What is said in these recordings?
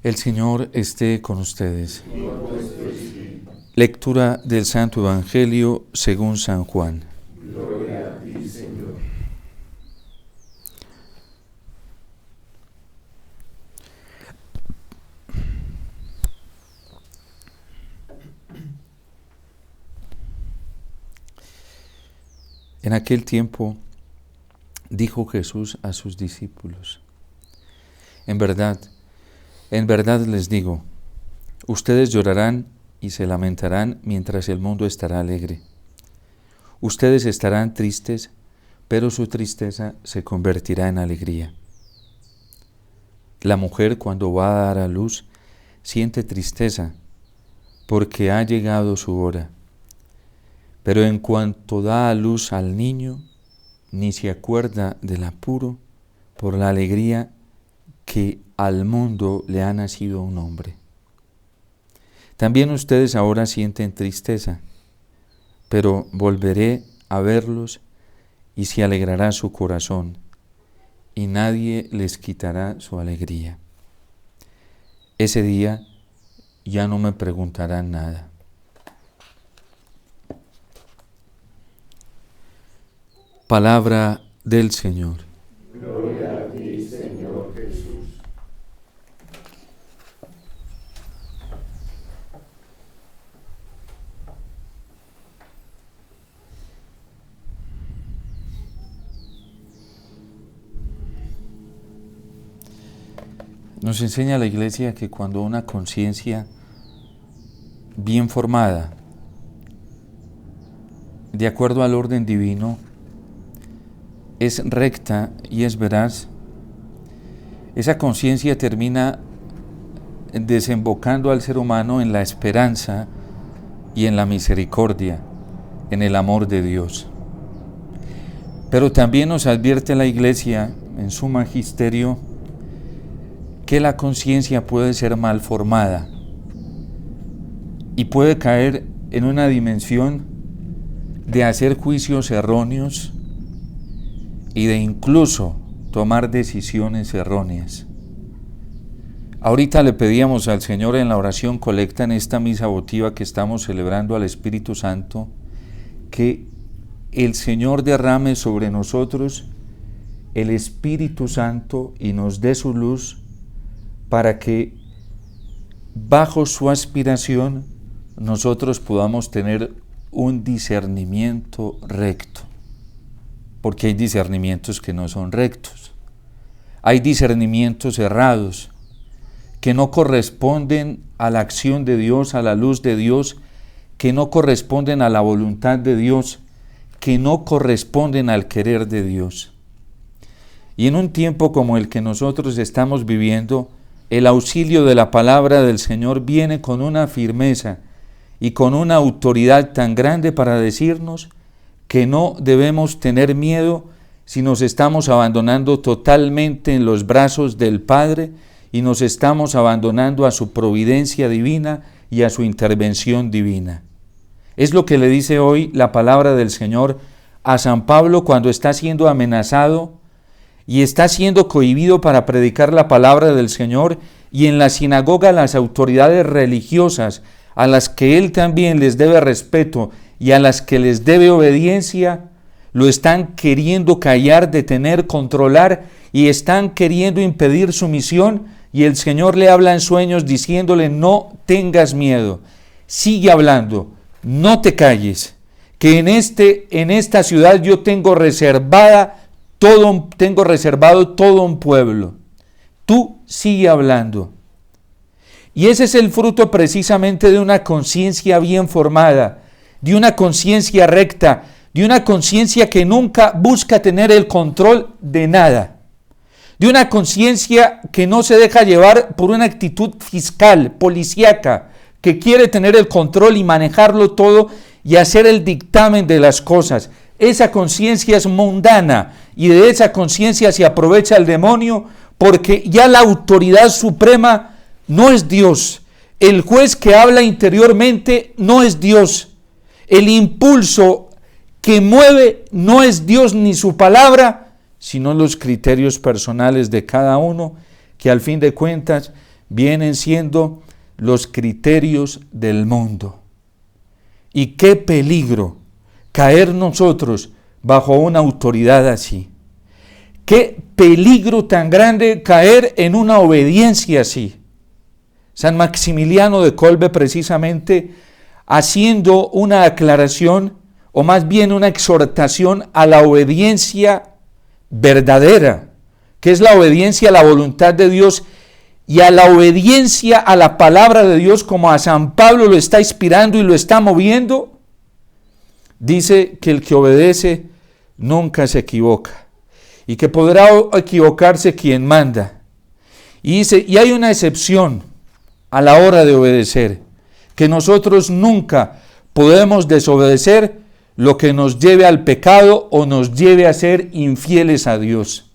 El Señor esté con ustedes. Lectura del Santo Evangelio según San Juan. Gloria a ti, Señor. En aquel tiempo dijo Jesús a sus discípulos: en verdad les digo, ustedes llorarán y se lamentarán mientras el mundo estará alegre. Ustedes estarán tristes, pero su tristeza se convertirá en alegría. La mujer, cuando va a dar a luz, siente tristeza porque ha llegado su hora. Pero en cuanto da a luz al niño, ni se acuerda del apuro por la alegría que al mundo le ha nacido un hombre. También ustedes ahora sienten tristeza, pero volveré a verlos y se alegrará su corazón, y nadie les quitará su alegría. Ese día ya no me preguntarán nada. Palabra del Señor. Gloria a ti, Señor Jesús. Nos enseña la Iglesia que cuando una conciencia bien formada, de acuerdo al orden divino, es recta y es veraz, esa conciencia termina desembocando al ser humano en la esperanza y en la misericordia, en el amor de Dios. Pero también nos advierte la Iglesia en su magisterio que la conciencia puede ser mal formada y puede caer en una dimensión de hacer juicios erróneos y de incluso tomar decisiones erróneas. Ahorita le pedíamos al Señor en la oración colecta en esta misa votiva que estamos celebrando al Espíritu Santo, que el Señor derrame sobre nosotros el Espíritu Santo y nos dé su luz para que bajo su aspiración nosotros podamos tener un discernimiento recto. Porque hay discernimientos que no son rectos. Hay discernimientos errados que no corresponden a la acción de Dios, a la luz de Dios, que no corresponden a la voluntad de Dios, que no corresponden al querer de Dios. Y en un tiempo como el que nosotros estamos viviendo, el auxilio de la palabra del Señor viene con una firmeza y con una autoridad tan grande para decirnos que no debemos tener miedo si nos estamos abandonando totalmente en los brazos del Padre y nos estamos abandonando a su providencia divina y a su intervención divina. Es lo que le dice hoy la palabra del Señor a San Pablo cuando está siendo amenazado y está siendo cohibido para predicar la palabra del Señor, y en la sinagoga las autoridades religiosas a las que él también les debe respeto y a las que les debe obediencia, lo están queriendo callar, detener, controlar, y están queriendo impedir su misión, y el Señor le habla en sueños diciéndole: no tengas miedo, sigue hablando, no te calles, que en esta ciudad yo tengo reservado todo un pueblo. Tú sigue hablando. Y ese es el fruto precisamente de una conciencia bien formada, de una conciencia recta, de una conciencia que nunca busca tener el control de nada, de una conciencia que no se deja llevar por una actitud fiscal, policíaca, que quiere tener el control y manejarlo todo y hacer el dictamen de las cosas. Esa conciencia es mundana y de esa conciencia se aprovecha el demonio, porque ya la autoridad suprema no es Dios. El juez que habla interiormente no es Dios. El impulso que mueve no es Dios ni su palabra, sino los criterios personales de cada uno, que al fin de cuentas vienen siendo los criterios del mundo. Y qué peligro caer nosotros bajo una autoridad así. Qué peligro tan grande caer en una obediencia así. San Maximiliano de Kolbe, precisamente haciendo una aclaración, o más bien una exhortación a la obediencia verdadera, que es la obediencia a la voluntad de Dios y a la obediencia a la palabra de Dios, como a San Pablo lo está inspirando y lo está moviendo. Dice que el que obedece nunca se equivoca y que podrá equivocarse quien manda. Y dice, y hay una excepción a la hora de obedecer, que nosotros nunca podemos desobedecer lo que nos lleve al pecado o nos lleve a ser infieles a Dios.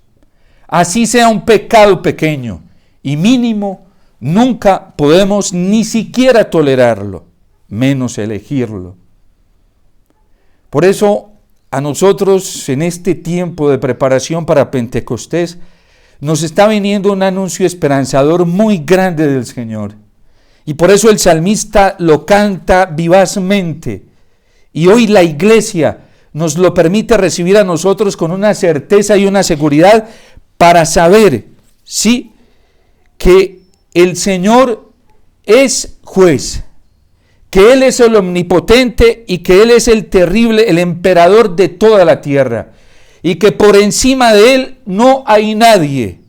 Así sea un pecado pequeño y mínimo, nunca podemos ni siquiera tolerarlo, menos elegirlo. Por eso, a nosotros en este tiempo de preparación para Pentecostés, nos está viniendo un anuncio esperanzador muy grande del Señor. Y por eso el salmista lo canta vivazmente. Y hoy la iglesia nos lo permite recibir a nosotros con una certeza y una seguridad para saber, sí, que el Señor es juez, que Él es el omnipotente y que Él es el terrible, el emperador de toda la tierra, y que por encima de Él no hay nadie,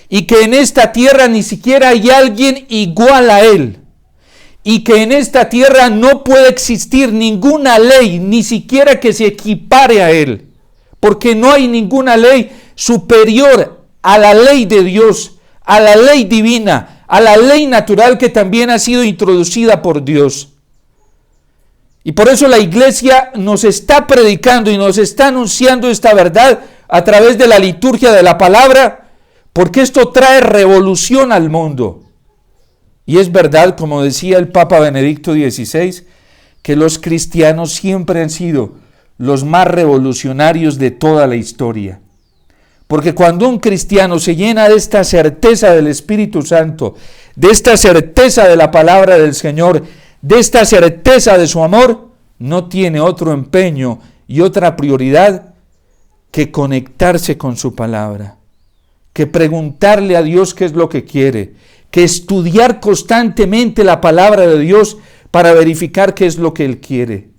y que en esta tierra ni siquiera hay alguien igual a Él, y que en esta tierra no puede existir ninguna ley, ni siquiera que se equipare a Él, porque no hay ninguna ley superior a la ley de Dios, a la ley divina, a la ley natural que también ha sido introducida por Dios. Y por eso la iglesia nos está predicando y nos está anunciando esta verdad a través de la liturgia de la palabra, porque esto trae revolución al mundo. Y es verdad, como decía el Papa Benedicto XVI, que los cristianos siempre han sido los más revolucionarios de toda la historia. Porque cuando un cristiano se llena de esta certeza del Espíritu Santo, de esta certeza de la palabra del Señor, de esta certeza de su amor, no tiene otro empeño y otra prioridad que conectarse con su palabra, que preguntarle a Dios qué es lo que quiere, que estudiar constantemente la palabra de Dios para verificar qué es lo que Él quiere.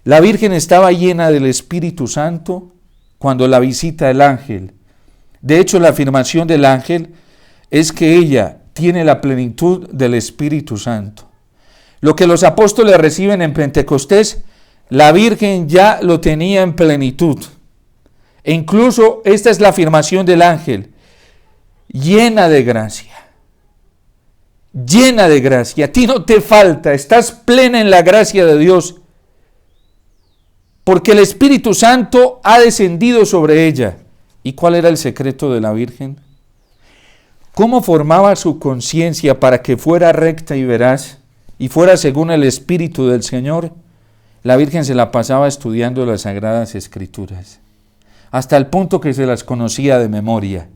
La Virgen estaba llena del Espíritu Santo cuando la visita el ángel. De hecho, la afirmación del ángel es que ella tiene la plenitud del Espíritu Santo. Lo que los apóstoles reciben en Pentecostés, la Virgen ya lo tenía en plenitud. E incluso esta es la afirmación del ángel: llena de gracia. Llena de gracia. A ti no te falta, estás plena en la gracia de Dios, porque el Espíritu Santo ha descendido sobre ella. ¿Y cuál era el secreto de la Virgen? ¿Cómo formaba su conciencia para que fuera recta y veraz y fuera según el Espíritu del Señor? La Virgen se la pasaba estudiando las Sagradas Escrituras, hasta el punto que se las conocía de memoria.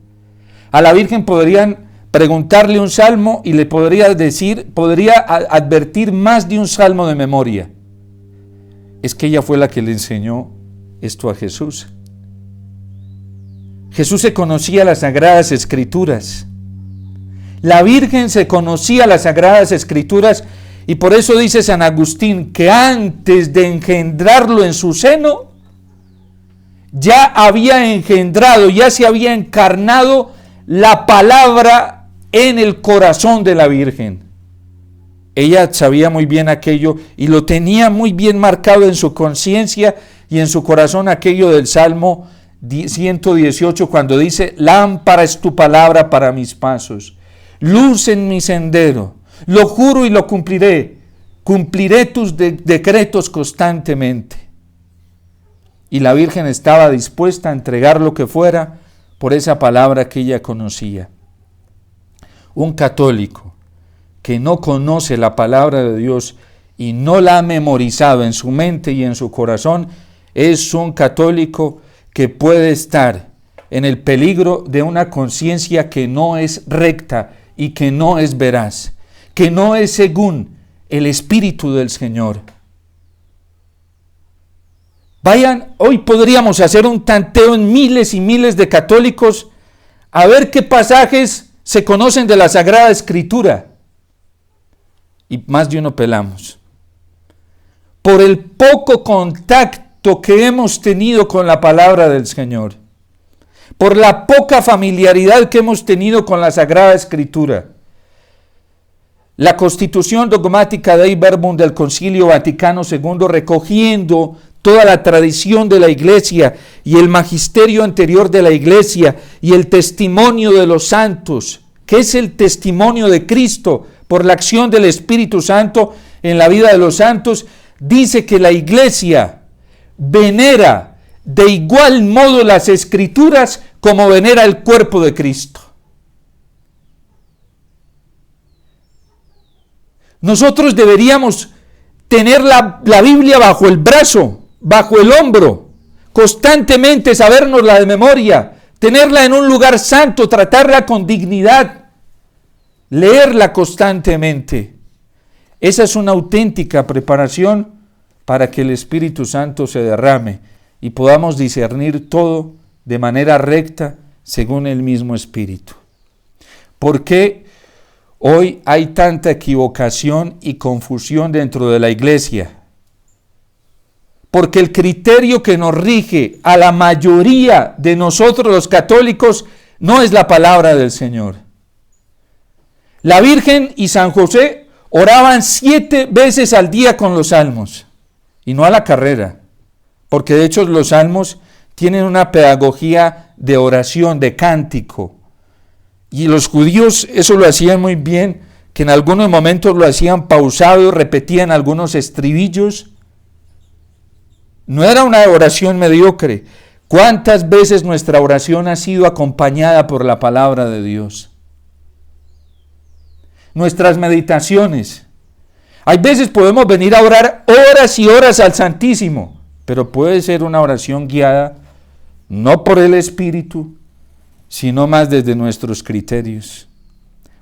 A la Virgen podrían preguntarle un salmo y le podría advertir más de un salmo de memoria. Es que ella fue la que le enseñó esto a Jesús. Jesús se conocía las Sagradas Escrituras. La Virgen se conocía las Sagradas Escrituras y por eso dice San Agustín que antes de engendrarlo en su seno, ya había engendrado, ya se había encarnado la palabra en el corazón de la Virgen. Ella sabía muy bien aquello y lo tenía muy bien marcado en su conciencia y en su corazón, aquello del Salmo 118, cuando dice: lámpara es tu palabra para mis pasos, luz en mi sendero, lo juro y lo cumpliré, cumpliré tus decretos constantemente. Y la Virgen estaba dispuesta a entregar lo que fuera por esa palabra que ella conocía. Un católico que no conoce la palabra de Dios y no la ha memorizado en su mente y en su corazón, es un católico que puede estar en el peligro de una conciencia que no es recta y que no es veraz, que no es según el Espíritu del Señor. Vayan, hoy podríamos hacer un tanteo en miles y miles de católicos a ver qué pasajes se conocen de la Sagrada Escritura. Y más de uno pelamos. Por el poco contacto que hemos tenido con la palabra del Señor. Por la poca familiaridad que hemos tenido con la Sagrada Escritura. La Constitución Dogmática Dei Verbum del Concilio Vaticano II, recogiendo toda la tradición de la Iglesia y el magisterio anterior de la Iglesia y el testimonio de los santos, que es el testimonio de Cristo por la acción del Espíritu Santo en la vida de los santos, dice que la Iglesia venera de igual modo las Escrituras como venera el cuerpo de Cristo. Nosotros deberíamos tener la Biblia bajo el brazo, bajo el hombro, constantemente sabérnosla de memoria, tenerla en un lugar santo, tratarla con dignidad, leerla constantemente. Esa es una auténtica preparación para que el Espíritu Santo se derrame y podamos discernir todo de manera recta según el mismo Espíritu. ¿Por qué hoy hay tanta equivocación y confusión dentro de la Iglesia? Porque el criterio que nos rige a la mayoría de nosotros los católicos no es la palabra del Señor. La Virgen y San José oraban 7 veces al día con los salmos, y no a la carrera, porque de hecho los salmos tienen una pedagogía de oración, de cántico, y los judíos eso lo hacían muy bien, que en algunos momentos lo hacían pausado y repetían algunos estribillos. No era una oración mediocre. ¿Cuántas veces nuestra oración ha sido acompañada por la palabra de Dios? Nuestras meditaciones. Hay veces podemos venir a orar horas y horas al Santísimo, pero puede ser una oración guiada no por el Espíritu, sino más desde nuestros criterios.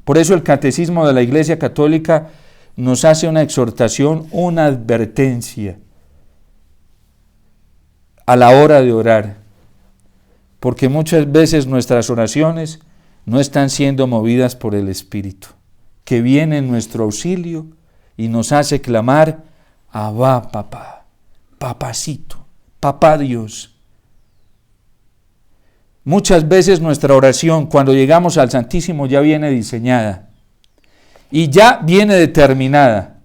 Por eso el Catecismo de la Iglesia Católica nos hace una exhortación, una advertencia a la hora de orar, porque muchas veces nuestras oraciones no están siendo movidas por el Espíritu, que viene en nuestro auxilio y nos hace clamar: Abba, papá, papacito, papá Dios. Muchas veces nuestra oración, cuando llegamos al Santísimo, ya viene diseñada y ya viene determinada,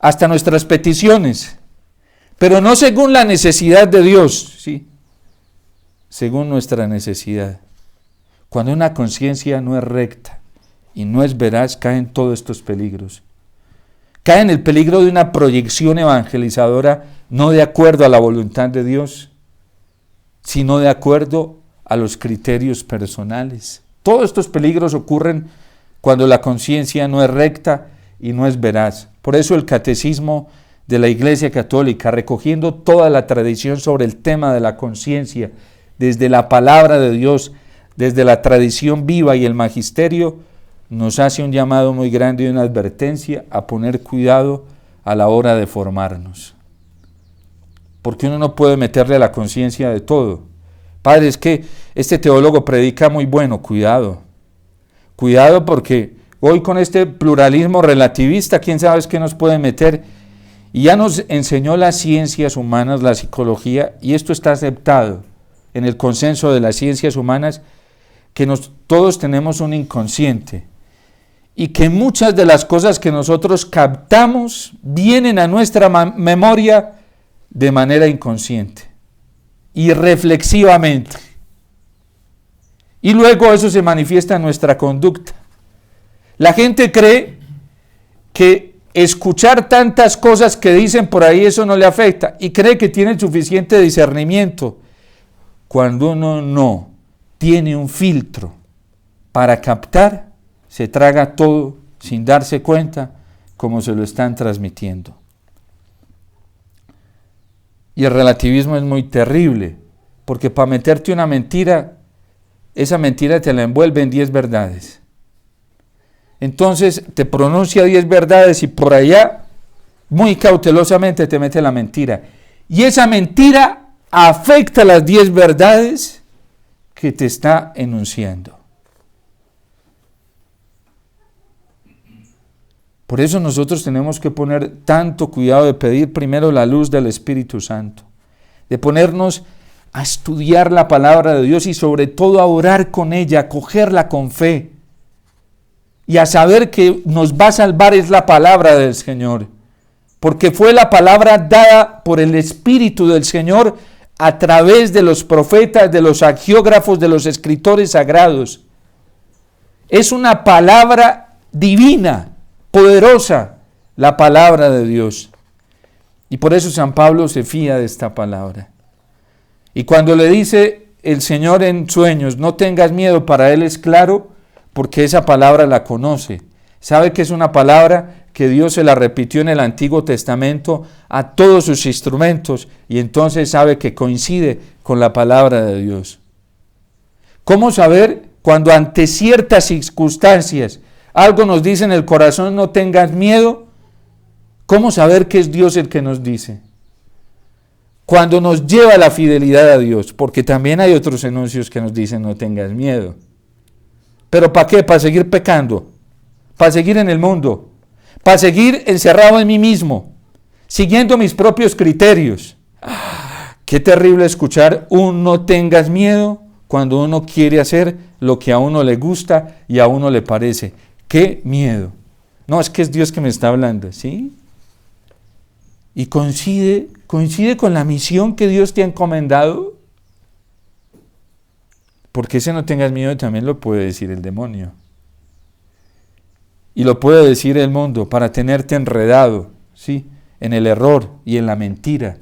hasta nuestras peticiones, pero no según la necesidad de Dios, ¿sí? Según nuestra necesidad. Cuando una conciencia no es recta y no es veraz, caen todos estos peligros. Cae en el peligro de una proyección evangelizadora no de acuerdo a la voluntad de Dios, sino de acuerdo a los criterios personales. Todos estos peligros ocurren cuando la conciencia no es recta y no es veraz. Por eso el Catecismo de la Iglesia Católica, recogiendo toda la tradición sobre el tema de la conciencia, desde la palabra de Dios, desde la tradición viva y el magisterio, nos hace un llamado muy grande y una advertencia a poner cuidado a la hora de formarnos. Porque uno no puede meterle a la conciencia de todo. Padre, es que este teólogo predica muy bueno, cuidado. Cuidado porque hoy con este pluralismo relativista, quién sabe qué nos puede meter. Y ya nos enseñó las ciencias humanas, la psicología, y esto está aceptado en el consenso de las ciencias humanas, que todos tenemos un inconsciente y que muchas de las cosas que nosotros captamos vienen a nuestra memoria de manera inconsciente y reflexivamente. Y luego eso se manifiesta en nuestra conducta. La gente cree que escuchar tantas cosas que dicen por ahí, eso no le afecta, y cree que tiene suficiente discernimiento, cuando uno no tiene un filtro para captar, se traga todo sin darse cuenta como se lo están transmitiendo. Y el relativismo es muy terrible, porque para meterte una mentira, esa mentira te la envuelve en 10 verdades. entonces te pronuncia 10 verdades y por allá, muy cautelosamente te mete la mentira. Y esa mentira afecta las 10 verdades que te está enunciando. Por eso nosotros tenemos que poner tanto cuidado de pedir primero la luz del Espíritu Santo, de ponernos a estudiar la palabra de Dios y sobre todo a orar con ella, a cogerla con fe y a saber que nos va a salvar es la palabra del Señor, porque fue la palabra dada por el Espíritu del Señor a través de los profetas, de los agiógrafos, de los escritores sagrados. Es una palabra divina, poderosa, la palabra de Dios. Y por eso San Pablo se fía de esta palabra. Y cuando le dice el Señor en sueños, no tengas miedo, para él es claro, porque esa palabra la conoce. Sabe que es una palabra que Dios se la repitió en el Antiguo Testamento a todos sus instrumentos, y entonces sabe que coincide con la palabra de Dios. ¿Cómo saber cuando ante ciertas circunstancias algo nos dice en el corazón, no tengas miedo? ¿Cómo saber que es Dios el que nos dice? Cuando nos lleva a la fidelidad a Dios, porque también hay otros enuncios que nos dicen no tengas miedo. ¿Pero para qué? ¿Para seguir pecando? ¿Para seguir en el mundo? ¿Para seguir encerrado en mí mismo? Siguiendo mis propios criterios. Qué terrible escuchar un no tengas miedo cuando uno quiere hacer lo que a uno le gusta y a uno le parece. ¡Qué miedo! No, es que es Dios que me está hablando, ¿sí? Y coincide con la misión que Dios te ha encomendado. Porque ese no tengas miedo también lo puede decir el demonio. Y lo puede decir el mundo para tenerte enredado, ¿sí? En el error y en la mentira.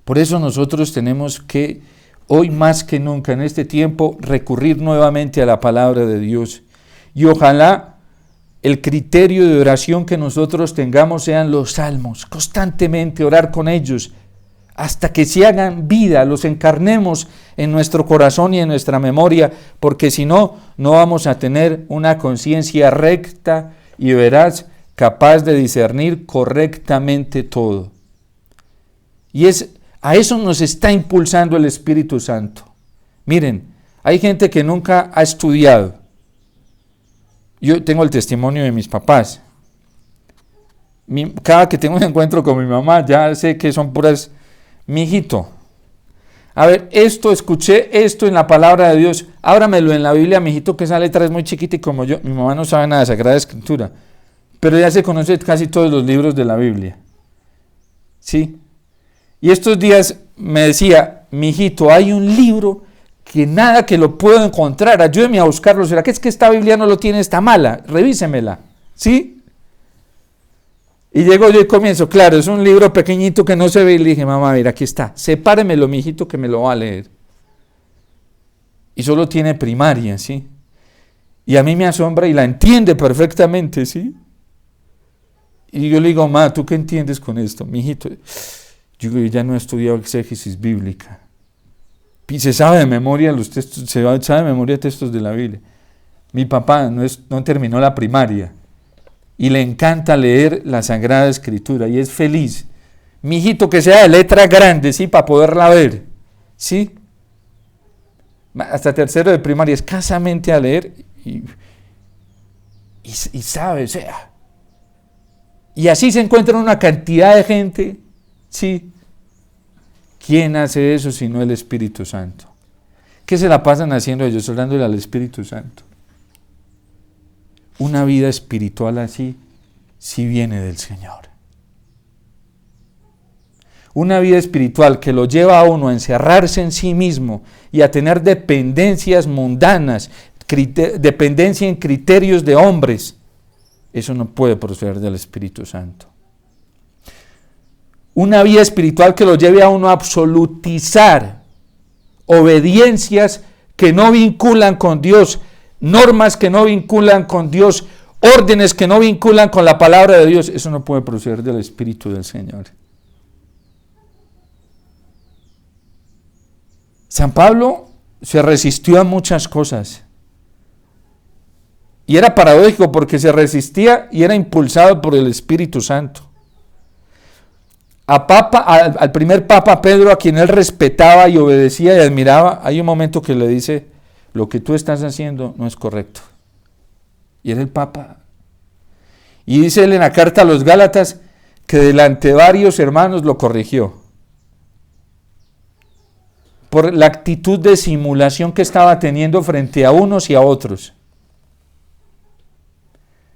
Por eso nosotros tenemos que, hoy más que nunca en este tiempo, recurrir nuevamente a la palabra de Dios. Y ojalá el criterio de oración que nosotros tengamos sean los salmos, constantemente orar con ellos, hasta que se hagan vida, los encarnemos en nuestro corazón y en nuestra memoria, porque si no, no vamos a tener una conciencia recta y veraz, capaz de discernir correctamente todo. Y a eso nos está impulsando el Espíritu Santo. Miren, hay gente que nunca ha estudiado. Yo tengo el testimonio de mis papás. Cada que tengo un encuentro con mi mamá, ya sé que son puras, mijito, a ver, escuché esto en la palabra de Dios, ábramelo en la Biblia, mijito, que esa letra es muy chiquita y como yo, mi mamá no sabe nada de Sagrada Escritura, pero ya se conoce casi todos los libros de la Biblia. ¿Sí? Y estos días me decía, mijito, hay un libro que nada que lo puedo encontrar, ayúdeme a buscarlo, ¿será que es que esta Biblia no lo tiene, está mala? Revísemela, ¿sí? Y llego yo y comienzo, claro, es un libro pequeñito que no se ve, y le dije, mamá, mira, aquí está, sepáremelo, mijito, que me lo va a leer. Y solo tiene primaria, ¿sí? Y a mí me asombra y la entiende perfectamente, ¿sí? Y yo le digo, mamá, ¿tú qué entiendes con esto? Mijito, yo ya no he estudiado exégesis bíblica. Y se sabe de memoria los textos, se sabe de memoria textos de la Biblia. Mi papá no terminó la primaria y le encanta leer la Sagrada Escritura y es feliz. Mi hijito, que sea de letra grande, ¿sí? Para poderla ver, ¿sí? Hasta tercero de primaria, escasamente a leer y sabe, o sea. Y así se encuentra una cantidad de gente, ¿sí? ¿Quién hace eso sino el Espíritu Santo? ¿Qué se la pasan haciendo ellos? Orándole al Espíritu Santo. Una vida espiritual así, sí viene del Señor. Una vida espiritual que lo lleva a uno a encerrarse en sí mismo y a tener dependencias mundanas, dependencia en criterios de hombres, eso no puede proceder del Espíritu Santo. Una vida espiritual que lo lleve a uno a absolutizar obediencias que no vinculan con Dios, normas que no vinculan con Dios, órdenes que no vinculan con la palabra de Dios, eso no puede proceder del Espíritu del Señor. San Pablo se resistió a muchas cosas. Y era paradójico porque se resistía y era impulsado por el Espíritu Santo. Al primer Papa Pedro, a quien él respetaba y obedecía y admiraba, hay un momento que le dice, lo que tú estás haciendo no es correcto. Y era el Papa. Y dice él en la carta a los Gálatas que delante de varios hermanos lo corrigió. Por la actitud de simulación que estaba teniendo frente a unos y a otros.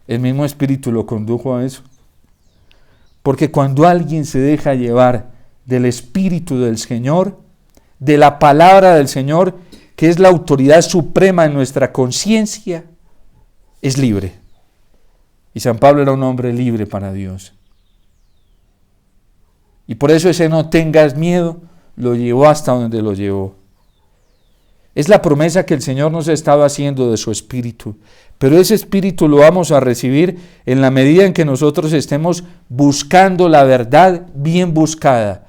El mismo Espíritu lo condujo a eso. Porque cuando alguien se deja llevar del Espíritu del Señor, de la palabra del Señor, que es la autoridad suprema en nuestra conciencia, es libre. Y San Pablo era un hombre libre para Dios. Y por eso ese no tengas miedo lo llevó hasta donde lo llevó. Es la promesa que el Señor nos ha estado haciendo de su Espíritu. Pero ese Espíritu lo vamos a recibir en la medida en que nosotros estemos buscando la verdad bien buscada.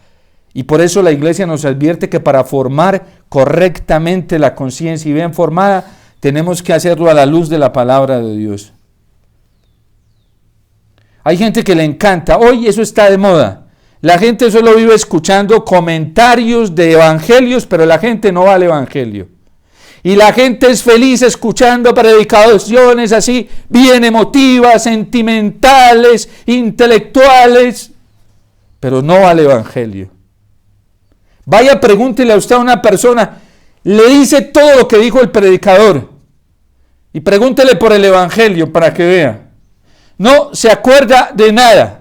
Y por eso la Iglesia nos advierte que para formar correctamente la conciencia y bien formada, tenemos que hacerlo a la luz de la palabra de Dios. Hay gente que le encanta, hoy eso está de moda. La gente solo vive escuchando comentarios de evangelios, pero la gente no va al evangelio. Y la gente es feliz escuchando predicaciones así, bien emotivas, sentimentales, intelectuales, pero no va al evangelio. Vaya, pregúntele a usted a una persona, le dice todo lo que dijo el predicador, y pregúntele por el evangelio para que vea. No se acuerda de nada.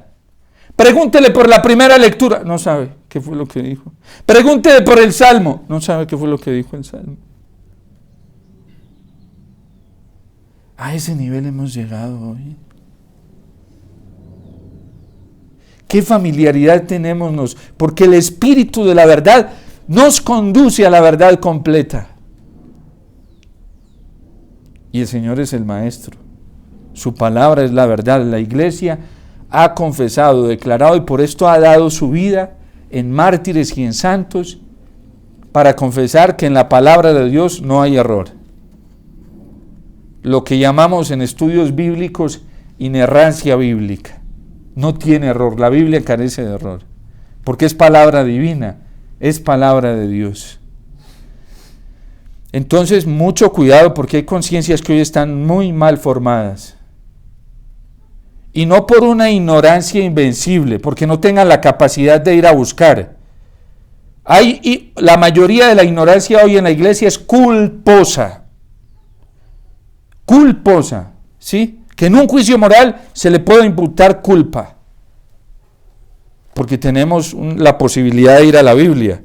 Pregúntele por la primera lectura, no sabe qué fue lo que dijo. Pregúntele por el Salmo, no sabe qué fue lo que dijo el Salmo. A ese nivel hemos llegado hoy. ¿Qué familiaridad tenemos? Porque el Espíritu de la verdad nos conduce a la verdad completa. Y el Señor es el Maestro. Su palabra es la verdad. La Iglesia ha confesado, declarado y por esto ha dado su vida en mártires y en santos para confesar que en la palabra de Dios no hay error. Lo que llamamos en estudios bíblicos inerrancia bíblica. No tiene error, la Biblia carece de error, porque es palabra divina, es palabra de Dios. Entonces, mucho cuidado porque hay conciencias que hoy están muy mal formadas. Y no por una ignorancia invencible, porque no tengan la capacidad de ir a buscar. La mayoría de la ignorancia hoy en la iglesia es culposa, ¿sí? Que en un juicio moral se le puede imputar culpa, porque tenemos la posibilidad de ir a la Biblia,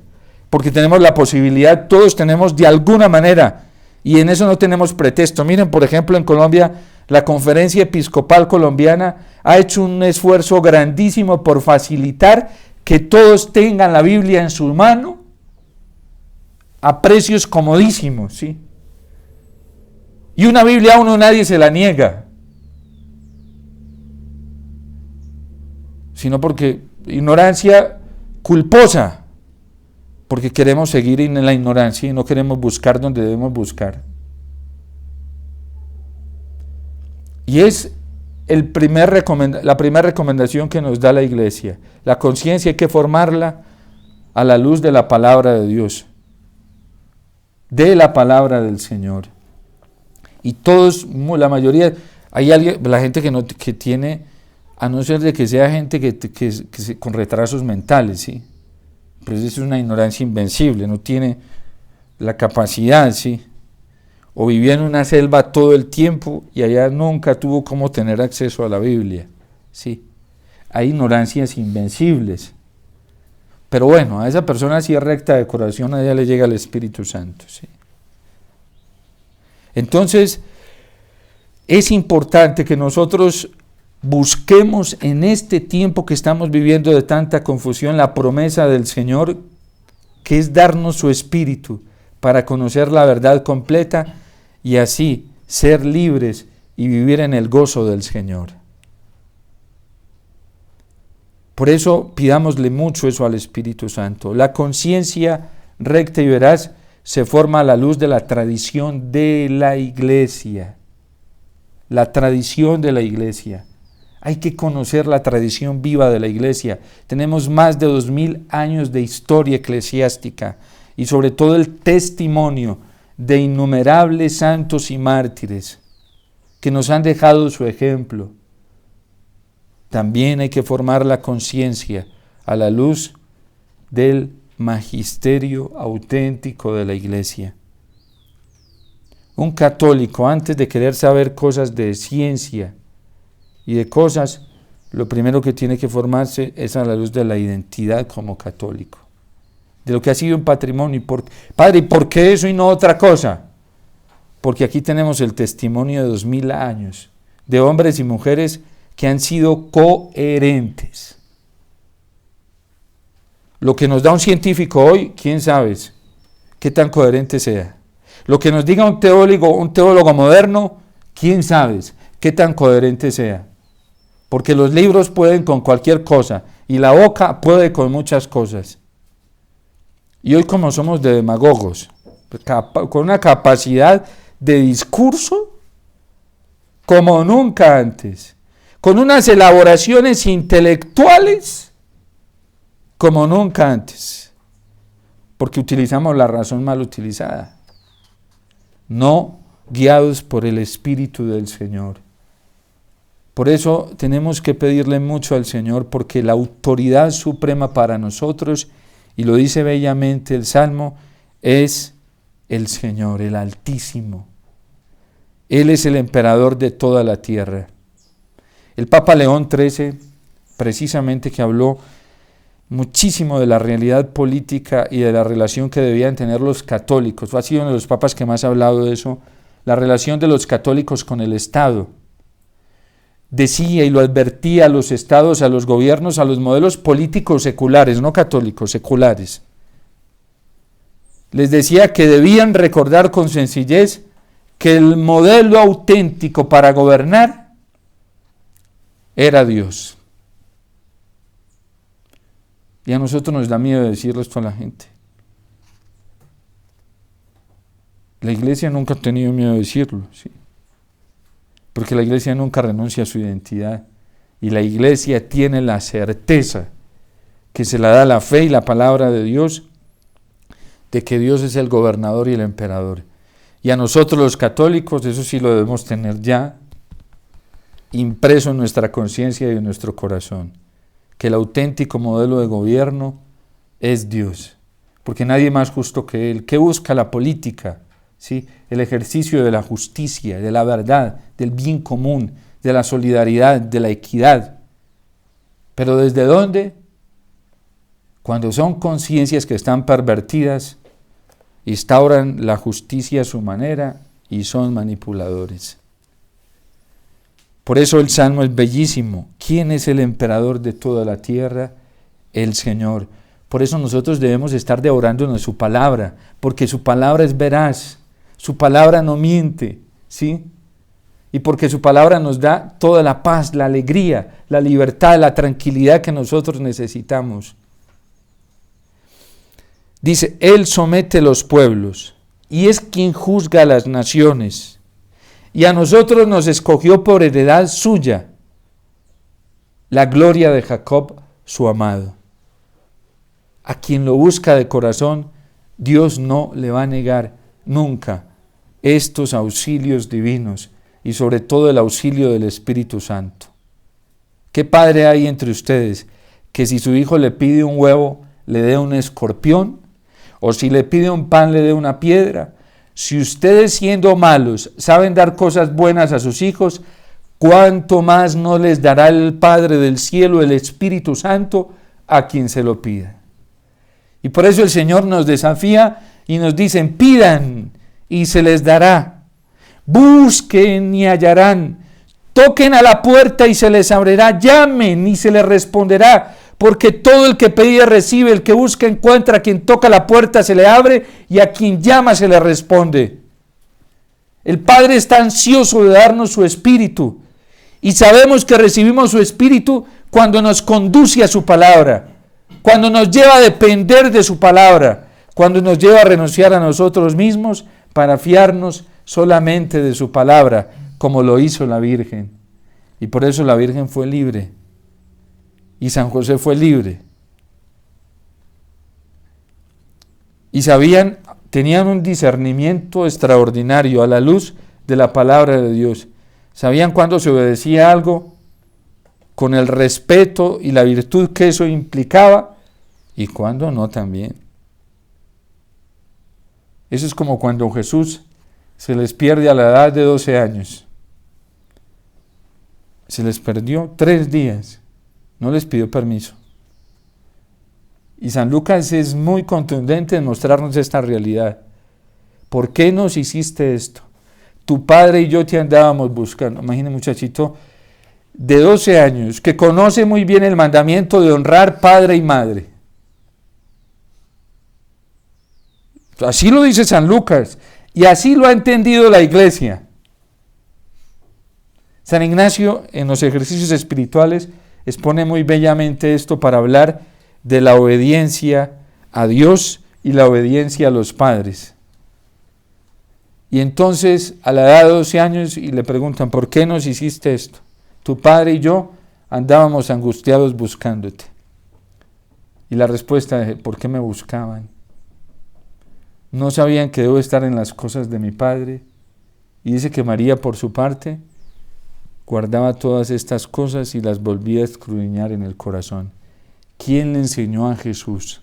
porque tenemos la posibilidad, todos tenemos de alguna manera, y en eso no tenemos pretexto. Miren, por ejemplo, en Colombia, la Conferencia Episcopal Colombiana ha hecho un esfuerzo grandísimo por facilitar que todos tengan la Biblia en su mano a precios comodísimos, ¿sí? Y una Biblia a uno nadie se la niega, sino porque ignorancia culposa, porque queremos seguir en la ignorancia y no queremos buscar donde debemos buscar. Y es la primera recomendación que nos da la Iglesia. La conciencia hay que formarla a la luz de la palabra de Dios, de la palabra del Señor. Y todos, la mayoría, hay alguien, la gente que tiene, a no ser de que sea gente con retrasos mentales, ¿sí? Pues eso es una ignorancia invencible, no tiene la capacidad, ¿sí? O vivía en una selva todo el tiempo y allá nunca tuvo cómo tener acceso a la Biblia, ¿sí? Hay ignorancias invencibles. Pero bueno, a esa persona así recta de corazón, a ella le llega el Espíritu Santo, ¿sí? Entonces, es importante que nosotros busquemos en este tiempo que estamos viviendo de tanta confusión la promesa del Señor, que es darnos su Espíritu para conocer la verdad completa y así ser libres y vivir en el gozo del Señor. Por eso pidámosle mucho eso al Espíritu Santo. La conciencia recta y veraz se forma a la luz de la tradición de la Iglesia. la tradición de la iglesia. Hay que conocer la tradición viva de la iglesia. Tenemos más de 2000 años de historia eclesiástica y sobre todo el testimonio de innumerables santos y mártires que nos han dejado su ejemplo. También hay que formar la conciencia a la luz del magisterio auténtico de la iglesia. Un católico, antes de querer saber cosas de ciencia y de cosas, lo primero que tiene que formarse es a la luz de la identidad como católico, de lo que ha sido un patrimonio. Padre, ¿y por qué eso y no otra cosa? Porque aquí tenemos el testimonio de 2000 años de hombres y mujeres que han sido coherentes. Lo que nos da un científico hoy, quién sabe qué tan coherente sea. Lo que nos diga un teólogo moderno, quién sabe qué tan coherente sea. Porque los libros pueden con cualquier cosa y la boca puede con muchas cosas. Y hoy, como somos de demagogos, con una capacidad de discurso como nunca antes, con unas elaboraciones intelectuales como nunca antes, porque utilizamos la razón mal utilizada, no guiados por el Espíritu del Señor. Por eso tenemos que pedirle mucho al Señor, porque la autoridad suprema para nosotros, y lo dice bellamente el Salmo, es el Señor, el Altísimo. Él es el emperador de toda la tierra. El Papa León XIII, precisamente, que habló muchísimo de la realidad política y de la relación que debían tener los católicos, ha sido uno de los papas que más ha hablado de eso, la relación de los católicos con el Estado. Decía y lo advertía a los estados, a los gobiernos, a los modelos políticos seculares, no católicos, seculares. Les decía que debían recordar con sencillez que el modelo auténtico para gobernar era Dios. Y a nosotros nos da miedo decirle esto a la gente. La iglesia nunca ha tenido miedo de decirlo, ¿sí? Porque la iglesia nunca renuncia a su identidad. Y la iglesia tiene la certeza que se la da la fe y la palabra de Dios, de que Dios es el gobernador y el emperador. Y a nosotros los católicos, eso sí lo debemos tener ya impreso en nuestra conciencia y en nuestro corazón, que el auténtico modelo de gobierno es Dios, porque nadie más justo que Él. ¿Qué busca la política? ¿Sí? El ejercicio de la justicia, de la verdad, del bien común, de la solidaridad, de la equidad. ¿Pero desde dónde? Cuando son conciencias que están pervertidas, instauran la justicia a su manera y son manipuladores. Por eso el Salmo es bellísimo. ¿Quién es el emperador de toda la tierra? El Señor. Por eso nosotros debemos estar devorándonos de su palabra, porque su palabra es veraz, su palabra no miente, ¿sí? Y porque su palabra nos da toda la paz, la alegría, la libertad, la tranquilidad que nosotros necesitamos. Dice, Él somete los pueblos y es quien juzga a las naciones. Y a nosotros nos escogió por heredad suya, la gloria de Jacob, su amado. A quien lo busca de corazón, Dios no le va a negar nunca estos auxilios divinos y sobre todo el auxilio del Espíritu Santo. ¿Qué padre hay entre ustedes que si su hijo le pide un huevo, le dé un escorpión? O si le pide un pan, le dé una piedra. Si ustedes, siendo malos, saben dar cosas buenas a sus hijos, ¿cuánto más no les dará el Padre del cielo, el Espíritu Santo, a quien se lo pida? Y por eso el Señor nos desafía y nos dice, pidan y se les dará. Busquen y hallarán. Toquen a la puerta y se les abrirá. Llamen y se les responderá. Porque todo el que pide recibe, el que busca encuentra, a quien toca la puerta se le abre y a quien llama se le responde. El Padre está ansioso de darnos su Espíritu y sabemos que recibimos su Espíritu cuando nos conduce a su palabra, cuando nos lleva a depender de su palabra, cuando nos lleva a renunciar a nosotros mismos para fiarnos solamente de su palabra, como lo hizo la Virgen. Y por eso la Virgen fue libre. Y San José fue libre. Y tenían un discernimiento extraordinario a la luz de la palabra de Dios. Sabían cuándo se obedecía algo con el respeto y la virtud que eso implicaba y cuándo no también. Eso es como cuando Jesús se les pierde a la edad de 12 años. Se les perdió 3 días. No les pidió permiso. Y San Lucas es muy contundente en mostrarnos esta realidad. ¿Por qué nos hiciste esto? Tu padre y yo te andábamos buscando. Imagina un muchachito de 12 años que conoce muy bien el mandamiento de honrar padre y madre. Así lo dice San Lucas y así lo ha entendido la Iglesia. San Ignacio en los ejercicios espirituales expone muy bellamente esto para hablar de la obediencia a Dios y la obediencia a los padres. Y entonces a la edad de 12 años y le preguntan, ¿por qué nos hiciste esto? Tu padre y yo andábamos angustiados buscándote. Y la respuesta es, ¿por qué me buscaban? ¿No sabían que debo estar en las cosas de mi padre? Y dice que María, por su parte, guardaba todas estas cosas y las volvía a escudriñar en el corazón. ¿Quién le enseñó a Jesús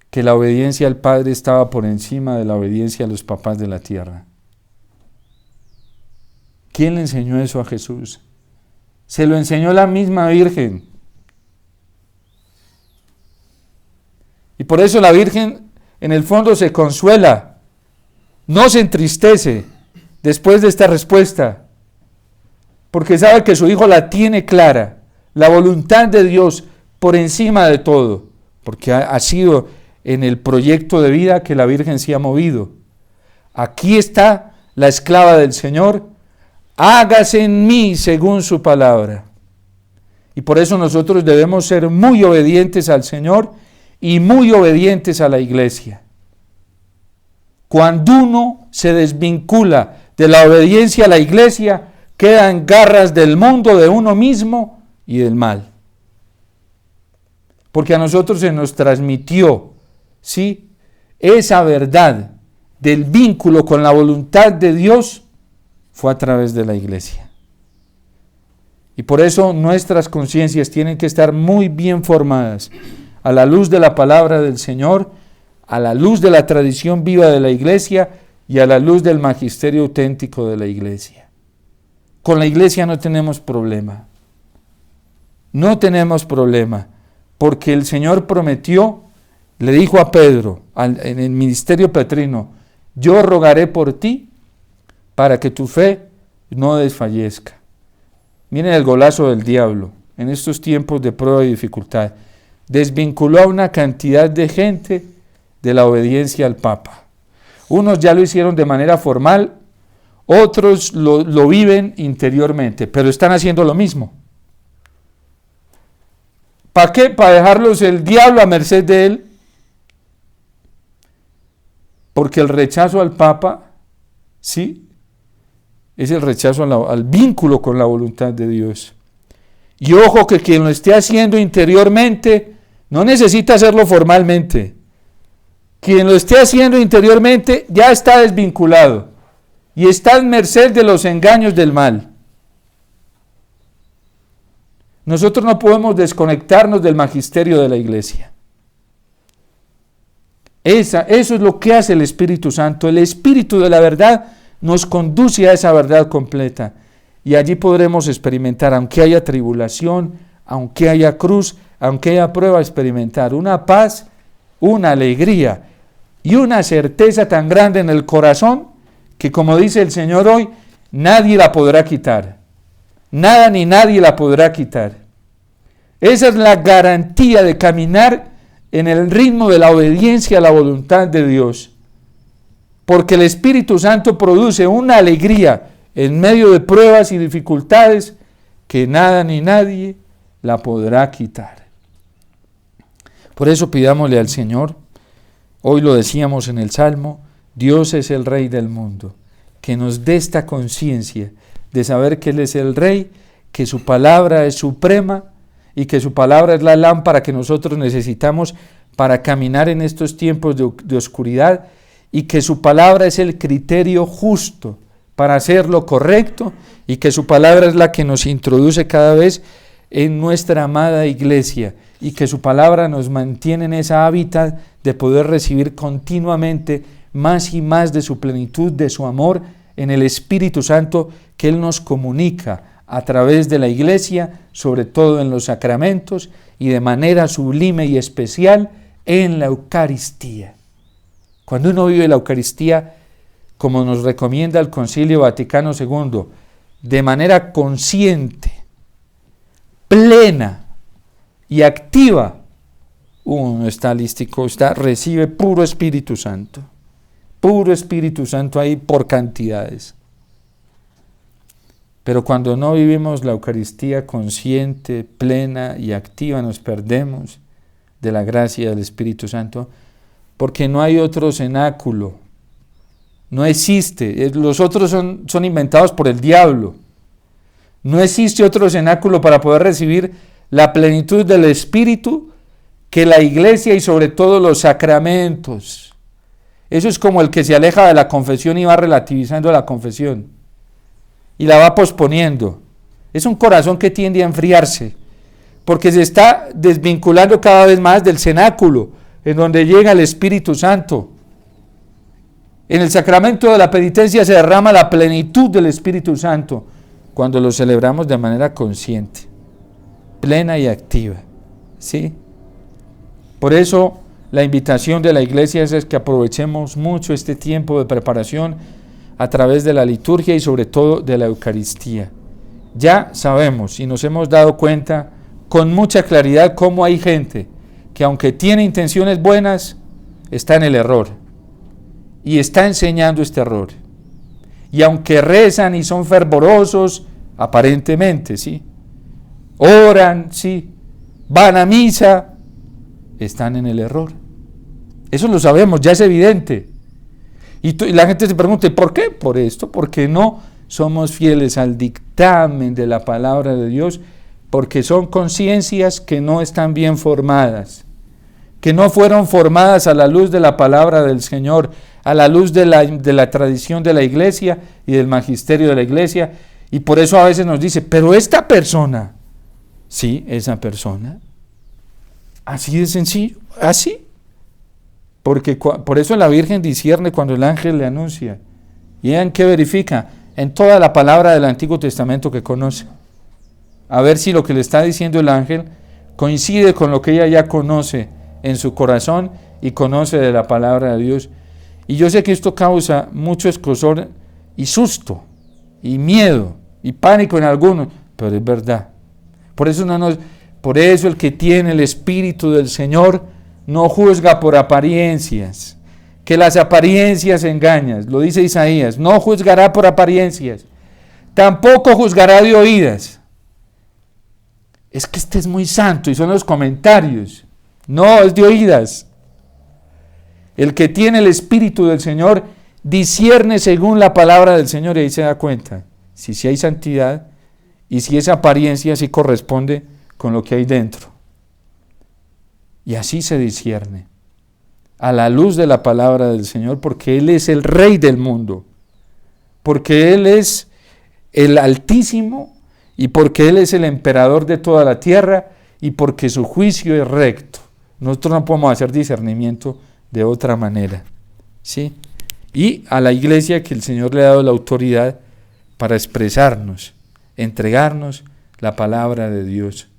que la obediencia al Padre estaba por encima de la obediencia a los papás de la tierra? ¿Quién le enseñó eso a Jesús? Se lo enseñó la misma Virgen. Y por eso la Virgen en el fondo se consuela, no se entristece después de esta respuesta, porque sabe que su hijo la tiene clara, la voluntad de Dios por encima de todo, porque ha sido en el proyecto de vida que la Virgen se ha movido. Aquí está la esclava del Señor, hágase en mí según su palabra. Y por eso nosotros debemos ser muy obedientes al Señor y muy obedientes a la Iglesia. Cuando uno se desvincula de la obediencia a la Iglesia, queda en garras del mundo, de uno mismo y del mal. Porque a nosotros se nos transmitió, ¿sí?, esa verdad del vínculo con la voluntad de Dios fue a través de la Iglesia. Y por eso nuestras conciencias tienen que estar muy bien formadas a la luz de la palabra del Señor, a la luz de la tradición viva de la Iglesia y a la luz del magisterio auténtico de la Iglesia. Con la Iglesia no tenemos problema. No tenemos problema. Porque el Señor prometió, le dijo a Pedro, en el ministerio petrino, yo rogaré por ti para que tu fe no desfallezca. Miren el golazo del diablo en estos tiempos de prueba y dificultad. Desvinculó a una cantidad de gente de la obediencia al Papa. Unos ya lo hicieron de manera formal, otros lo viven interiormente, pero están haciendo lo mismo. ¿Para qué? Para dejarlos el diablo a merced de él. Porque el rechazo al Papa, sí, es el rechazo al vínculo con la voluntad de Dios. Y ojo que quien lo esté haciendo interiormente no necesita hacerlo formalmente. Quien lo esté haciendo interiormente ya está desvinculado y está en merced de los engaños del mal. Nosotros no podemos desconectarnos del magisterio de la Iglesia. Eso es lo que hace el Espíritu Santo. El Espíritu de la verdad nos conduce a esa verdad completa. Y allí podremos experimentar, aunque haya tribulación, aunque haya cruz, aunque haya prueba, experimentar una paz, una alegría y una certeza tan grande en el corazón que, como dice el Señor hoy, nadie la podrá quitar. Nada ni nadie la podrá quitar. Esa es la garantía de caminar en el ritmo de la obediencia a la voluntad de Dios. Porque el Espíritu Santo produce una alegría en medio de pruebas y dificultades que nada ni nadie la podrá quitar. Por eso pidámosle al Señor, hoy lo decíamos en el Salmo, Dios es el Rey del mundo. que nos dé esta conciencia de saber que Él es el Rey, que su palabra es suprema y que su palabra es la lámpara que nosotros necesitamos para caminar en estos tiempos de oscuridad, y que su palabra es el criterio justo para hacer lo correcto, y que su palabra es la que nos introduce cada vez en nuestra amada iglesia, y que su palabra nos mantiene en esa hábitat de poder recibir continuamente más y más de su plenitud, de su amor en el Espíritu Santo que Él nos comunica a través de la iglesia, sobre todo en los sacramentos y de manera sublime y especial en la Eucaristía. Cuando uno vive la Eucaristía, como nos recomienda el Concilio Vaticano II, de manera consciente, plena y activa, uno está lístico, recibe puro Espíritu Santo ahí por cantidades. Pero cuando no vivimos la Eucaristía consciente, plena y activa, nos perdemos de la gracia del Espíritu Santo, porque no hay otro cenáculo, no existe, los otros son inventados por el diablo, no existe otro cenáculo para poder recibir la plenitud del Espíritu que la iglesia y sobre todo los sacramentos. Eso es como el que se aleja de la confesión y va relativizando la confesión y la va posponiendo. Es un corazón que tiende a enfriarse porque se está desvinculando cada vez más del cenáculo en donde llega el Espíritu Santo. En el sacramento de la penitencia se derrama la plenitud del Espíritu Santo cuando lo celebramos de manera consciente, plena y activa, ¿sí? Por eso la invitación de la iglesia es que aprovechemos mucho este tiempo de preparación a través de la liturgia y sobre todo de la Eucaristía. Ya sabemos y nos hemos dado cuenta con mucha claridad cómo hay gente que aunque tiene intenciones buenas, está en el error y está enseñando este error. Y aunque rezan y son fervorosos, aparentemente, ¿sí? Oran, ¿sí? Van a misa, están en el error. Eso lo sabemos, ya es evidente. Y la gente se pregunta, ¿por qué? Por esto, porque no somos fieles al dictamen de la palabra de Dios, porque son conciencias que no están bien formadas, que no fueron formadas a la luz de la palabra del Señor, a la luz de la tradición de la iglesia y del magisterio de la iglesia, y por eso a veces nos dice, pero esta persona, sí, esa persona, así de sencillo, así, porque por eso la Virgen discierne cuando el ángel le anuncia, y ¿en qué verifica? En toda la palabra del Antiguo Testamento que conoce, a ver si lo que le está diciendo el ángel coincide con lo que ella ya conoce en su corazón y conoce de la palabra de Dios. Y yo sé que esto causa mucho escozor y susto, y miedo, y pánico en algunos, pero es verdad. Por eso el que tiene el Espíritu del Señor no juzga por apariencias, que las apariencias engañan, lo dice Isaías, no juzgará por apariencias, tampoco juzgará de oídas. Es que este es muy santo, y son los comentarios, no, es de oídas. El que tiene el Espíritu del Señor discierne según la palabra del Señor y ahí se da cuenta si hay santidad y si esa apariencia sí corresponde con lo que hay dentro. Y así se discierne a la luz de la palabra del Señor, porque Él es el Rey del mundo, porque Él es el Altísimo y porque Él es el Emperador de toda la tierra y porque su juicio es recto. Nosotros no podemos hacer discernimiento de otra manera, ¿sí? Y a la iglesia que el Señor le ha dado la autoridad para expresarnos, entregarnos la palabra de Dios.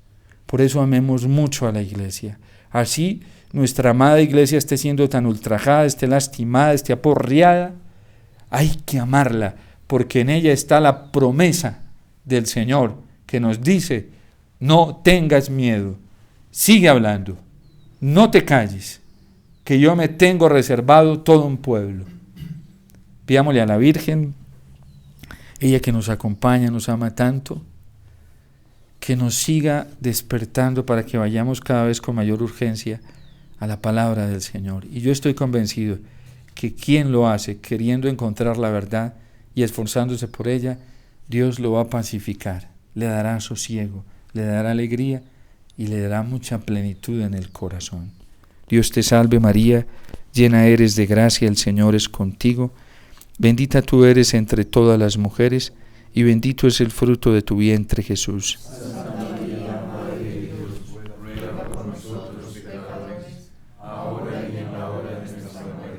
Por eso amemos mucho a la iglesia. Así nuestra amada iglesia esté siendo tan ultrajada, esté lastimada, esté aporreada, hay que amarla, porque en ella está la promesa del Señor que nos dice, no tengas miedo, sigue hablando, no te calles, que yo me tengo reservado todo un pueblo. Pidámosle a la Virgen, ella que nos acompaña, nos ama tanto, que nos siga despertando para que vayamos cada vez con mayor urgencia a la palabra del Señor. Y yo estoy convencido que quien lo hace queriendo encontrar la verdad y esforzándose por ella, Dios lo va a pacificar, le dará sosiego, le dará alegría y le dará mucha plenitud en el corazón. Dios te salve María, llena eres de gracia, el Señor es contigo. Bendita tú eres entre todas las mujeres, y bendito es el fruto de tu vientre, Jesús. Santa María, Madre de Dios, ruega por nosotros pecadores, ahora y en la hora de nuestra muerte.